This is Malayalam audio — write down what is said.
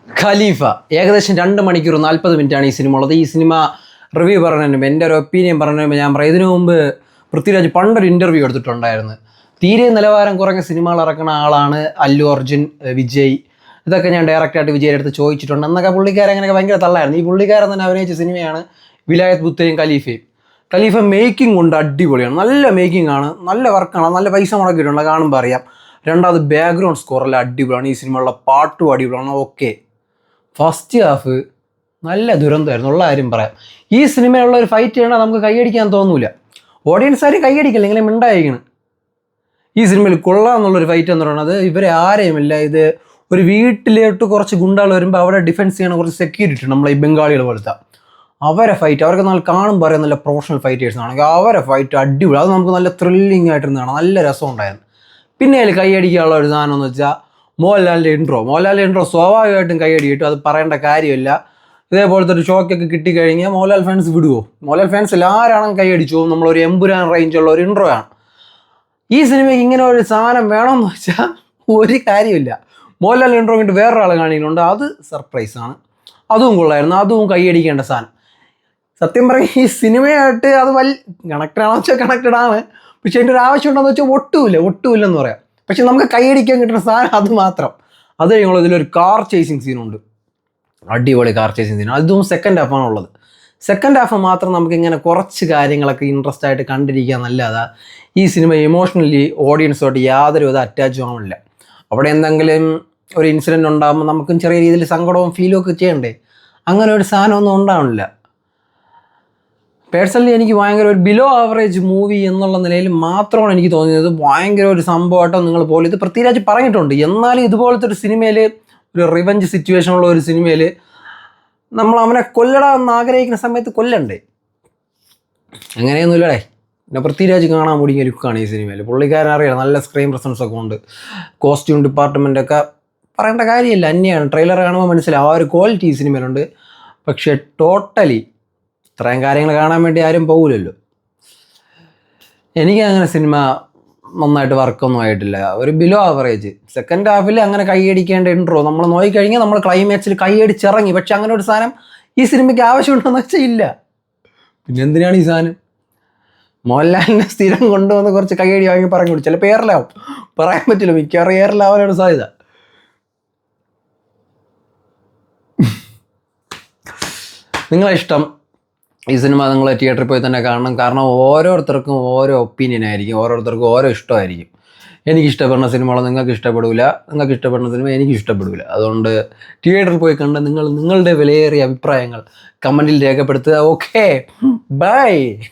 ഖലീഫ ഏകദേശം 2 മണിക്കൂർ 40 മിനിറ്റാണ് ഈ സിനിമ ഉള്ളത്. ഈ സിനിമ റിവ്യൂ പറഞ്ഞതിനും എൻ്റെ ഒരു ഒപ്പീനിയൻ പറഞ്ഞതിനും ഞാൻ പറയാം. ഇതിനു മുമ്പ് പൃഥ്വിരാജ് പണ്ടൊരു ഇൻ്റർവ്യൂ എടുത്തിട്ടുണ്ടായിരുന്നു. തീരെ നിലവാരം കുറഞ്ഞ സിനിമകൾ ഇറക്കുന്ന ആളാണ് അല്ലു അർജുൻ, വിജയ്. ഇതൊക്കെ ഞാൻ ഡയറക്റ്റായിട്ട് വിജയുടെ അടുത്ത് ചോദിച്ചിട്ടുണ്ട്. എന്നൊക്കെ പുള്ളിക്കാരൻ അങ്ങനെയൊക്കെ ഭയങ്കര തള്ളായിരുന്നു. ഈ പുള്ളിക്കാരൻ തന്നെ അഭിനയിച്ച സിനിമയാണ് വിലായത്ത് ബുത്തയും ഖലീഫയും. ഖലീഫ മേക്കിംഗ് കൊണ്ട് അടിപൊളിയാണ്, നല്ല മേക്കിംഗ് ആണ്, നല്ല വർക്കാണ്, നല്ല പൈസ മുടക്കിയിട്ടുണ്ട്, കാണുമ്പോൾ അറിയാം. രണ്ടാമത് ബാക്ക്ഗ്രൗണ്ട് സ്കോറെല്ലാം അടിപൊളിയാണ്. ഈ സിനിമയുള്ള പാട്ടും അടിപൊളിയാണ്. ഓക്കെ, ഫസ്റ്റ് ഹാഫ് നല്ല ദുരന്തമായിരുന്നു, ഉള്ള കാര്യം പറയാം. ഈ സിനിമയിലുള്ള ഒരു ഫൈറ്റ് ചെയ്യണമെങ്കിൽ നമുക്ക് കൈയടിക്കാൻ തോന്നൂല. ഓഡിയൻസ് ആരും കൈയടിക്കില്ല, ഇങ്ങനെ മിണ്ടായിരിക്കണം. ഈ സിനിമയിൽ കൊള്ളാമെന്നുള്ളൊരു ഫൈറ്റ് എന്ന് പറയുന്നത് ഇവരെ ആരെയുമില്ല. ഇത് ഒരു വീട്ടിലോട്ട് കുറച്ച് ഗുണ്ടാൾ വരുമ്പോൾ അവിടെ ഡിഫെൻസ് ചെയ്യണ കുറച്ച് സെക്യൂരിറ്റി ഉണ്ട്, നമ്മളെ ഈ ബംഗാളികൾ പോലത്തെ. അവരെ ഫൈറ്റ് അവർക്ക് നല്ല കാണുമ്പോൾ അറിയാം, നല്ല പ്രൊഫഷണൽ ഫൈറ്റേഴ്സ് ആണെങ്കിൽ അവരെ ഫൈറ്റ് അടിപൊളി. അത് നമുക്ക് നല്ല ത്രില്ലിംഗ് ആയിട്ടിരുന്നതാണ്, നല്ല രസമുണ്ടായിരുന്നു. പിന്നെ അതിൽ കൈയടിക്കാനുള്ള ഒരു സാധനം എന്ന് വെച്ചാൽ മോഹൻലാലിൻ്റെ ഇൻട്രോ സ്വാഭാവികമായിട്ടും കൈയടി കിട്ടും, അത് പറയേണ്ട കാര്യമില്ല. ഇതേപോലത്തെ ഒരു ഷോക്കൊക്കെ കിട്ടിക്കഴിഞ്ഞാൽ മോഹൻലാൽ ഫാൻസ് വിടുവോ? മോഹൻലാൽ ഫാൻസ് എല്ലാവരാണെങ്കിൽ കൈയടിച്ചു പോകും. നമ്മളൊരു എമ്പുരാൻ റേഞ്ചുള്ള ഒരു ഇൻട്രോ ആണ്. ഈ സിനിമയ്ക്ക് ഇങ്ങനെ ഒരു സാധനം വേണമെന്ന് വെച്ചാൽ ഒരു കാര്യമില്ല. മോഹൻലാൽ ഇൻട്രോ കഴിഞ്ഞിട്ട് വേറൊരാളെ കാണിക്കുന്നുണ്ട്, അത് സർപ്രൈസാണ്. അതും കൊള്ളായിരുന്നു, അതും കൈയടിക്കേണ്ട സാധനം. സത്യം പറയും, ഈ സിനിമയായിട്ട് അത് കണക്റ്റഡ് ആണെന്ന് വെച്ചാൽ കണക്റ്റഡ് ആണ്. പക്ഷെ അതിൻ്റെ ഒരു ആവശ്യം ഉണ്ടോയെന്ന് വെച്ചാൽ ഒട്ടുമില്ലെന്ന് പറയാം. പക്ഷെ നമുക്ക് കൈയടിക്കാൻ കിട്ടുന്ന സാധനം അത് മാത്രം. അത് കഴിയുമ്പോൾ ഇതിലൊരു കാർ ചേസിങ് സീനുണ്ട്, അടിപൊളി കാർ ചേസിങ് സീൻ. അതും സെക്കൻഡ് ഹാഫാണ് ഉള്ളത്. സെക്കൻഡ് ഹാഫ് മാത്രം നമുക്കിങ്ങനെ കുറച്ച് കാര്യങ്ങളൊക്കെ ഇൻട്രസ്റ്റ് ആയിട്ട് കണ്ടിരിക്കുക നല്ലതാ. ഈ സിനിമ ഇമോഷണലി ഓഡിയൻസുമായിട്ട് യാതൊരു വിധ അറ്റാച്ചും ആവില്ല. അവിടെ എന്തെങ്കിലും ഒരു ഇൻസിഡൻറ്റ് ഉണ്ടാകുമ്പോൾ നമുക്കും ചെറിയ രീതിയിൽ സങ്കടവും ഫീലും ഒക്കെ ചെയ്യണ്ടേ, അങ്ങനെ ഒരു സാധനമൊന്നും ഉണ്ടാവില്ല. പേഴ്സണലി എനിക്ക് ഭയങ്കര ഒരു ബിലോ ആവറേജ് മൂവി എന്നുള്ള നിലയിൽ മാത്രമാണ് എനിക്ക് തോന്നിയത്. ഭയങ്കര ഒരു സംഭവമായിട്ടോ നിങ്ങൾ പോലും ഇത് പൃഥ്വിരാജ് പറഞ്ഞിട്ടുണ്ട്. എന്നാലും ഇതുപോലത്തെ ഒരു സിനിമയിൽ, ഒരു റിവഞ്ച് സിറ്റുവേഷനുള്ള ഒരു സിനിമയിൽ നമ്മൾ അവനെ കൊല്ലണമെന്ന് ആഗ്രഹിക്കുന്ന സമയത്ത് കൊല്ലണ്ടേ? അങ്ങനെയൊന്നുമില്ലടേ. പിന്നെ പൃഥ്വിരാജ് കാണാൻ മുടിങ്ങിയ ലുക്കാണ് ഈ സിനിമയിൽ. പുള്ളിക്കാരൻ അറിയാം, നല്ല സ്ക്രീൻ പ്രസൻസ് ഒക്കെ ഉണ്ട്. കോസ്റ്റ്യൂം ഡിപ്പാർട്ട്മെൻറ്റൊക്കെ പറയേണ്ട കാര്യമില്ല, അന്യാണ്. ട്രെയിലർ കാണുമ്പോൾ മനസ്സിലാവും ആ ഒരു ക്വാളിറ്റി ഈ സിനിമയിലുണ്ട്. പക്ഷേ ടോട്ടലി ഇത്രയും കാര്യങ്ങൾ കാണാൻ വേണ്ടി ആരും പോകില്ലല്ലോ. എനിക്ക് അങ്ങനെ സിനിമ നന്നായിട്ട് വർക്കൊന്നും ആയിട്ടില്ല, ഒരു ബിലോ ആവറേജ്. സെക്കൻഡ് ഹാഫിൽ അങ്ങനെ കൈയടിക്കേണ്ട ഇൻട്രോ നമ്മൾ നോക്കിക്കഴിഞ്ഞാൽ നമ്മൾ ക്ലൈമാക്സിൽ കൈയടിച്ചിറങ്ങി. പക്ഷെ അങ്ങനെ ഒരു സാധനം ഈ സിനിമയ്ക്ക് ആവശ്യമുണ്ടോയെന്ന് വെച്ചാൽ ഇല്ല. പിന്നെ എന്തിനാണ് ഈ സാധനം? മോഹൻലാലിനെ സ്ഥിരം കൊണ്ടുവന്ന് കുറച്ച് കൈയടി വാങ്ങി പറഞ്ഞു കൊടുക്കും. ചിലപ്പോൾ എയറിലാവും, പറയാൻ പറ്റില്ല, മിക്കവാറും എയറിലാവാനാണ് സാധ്യത. നിങ്ങളെ ഇഷ്ടം, ഈ സിനിമ നിങ്ങൾ തിയേറ്ററിൽ പോയി തന്നെ കാണണം. കാരണം ഓരോരുത്തർക്കും ഓരോ ഒപ്പീനിയൻ ആയിരിക്കും, ഓരോരുത്തർക്കും ഓരോ ഇഷ്ടമായിരിക്കും. എനിക്ക് ഇഷ്ടപ്പെടുന്ന സിനിമകൾ നിങ്ങൾക്ക് ഇഷ്ടപ്പെടില്ല, നിങ്ങൾക്ക് ഇഷ്ടപ്പെടുന്ന സിനിമ എനിക്ക് ഇഷ്ടപ്പെടില്ല. അതുകൊണ്ട് തിയേറ്ററിൽ പോയി കണ്ട് നിങ്ങളുടെ വിലയേറിയ അഭിപ്രായങ്ങൾ കമൻറ്റിൽ രേഖപ്പെടുത്തുക. Okay, by.